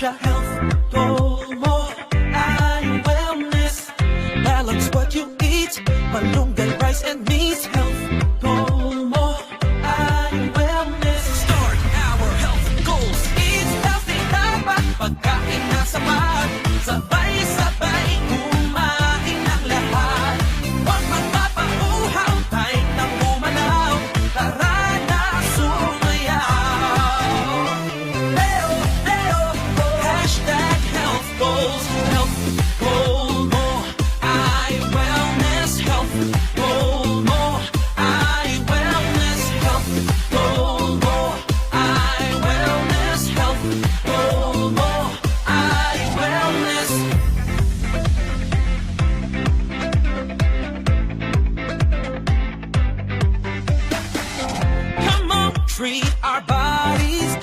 Siya Health, goal mo ay wellness. Balance what you eat, malunggay, rice and meat. Health, goal mo ay wellness. Start our health goals. Eat healthy, dapat pagkain na sapat. Sabay-sabay kumain ng lahat. Huwag magpapauhaw, tayo nang umalaw. Tara na sumayaw. Leo, Leo, hashtag health goals. Health goal mo ay wellness. Health goal mo ay wellness. Health goal mo ay wellness. Health goal mo ay wellness. Come on, treat our bodies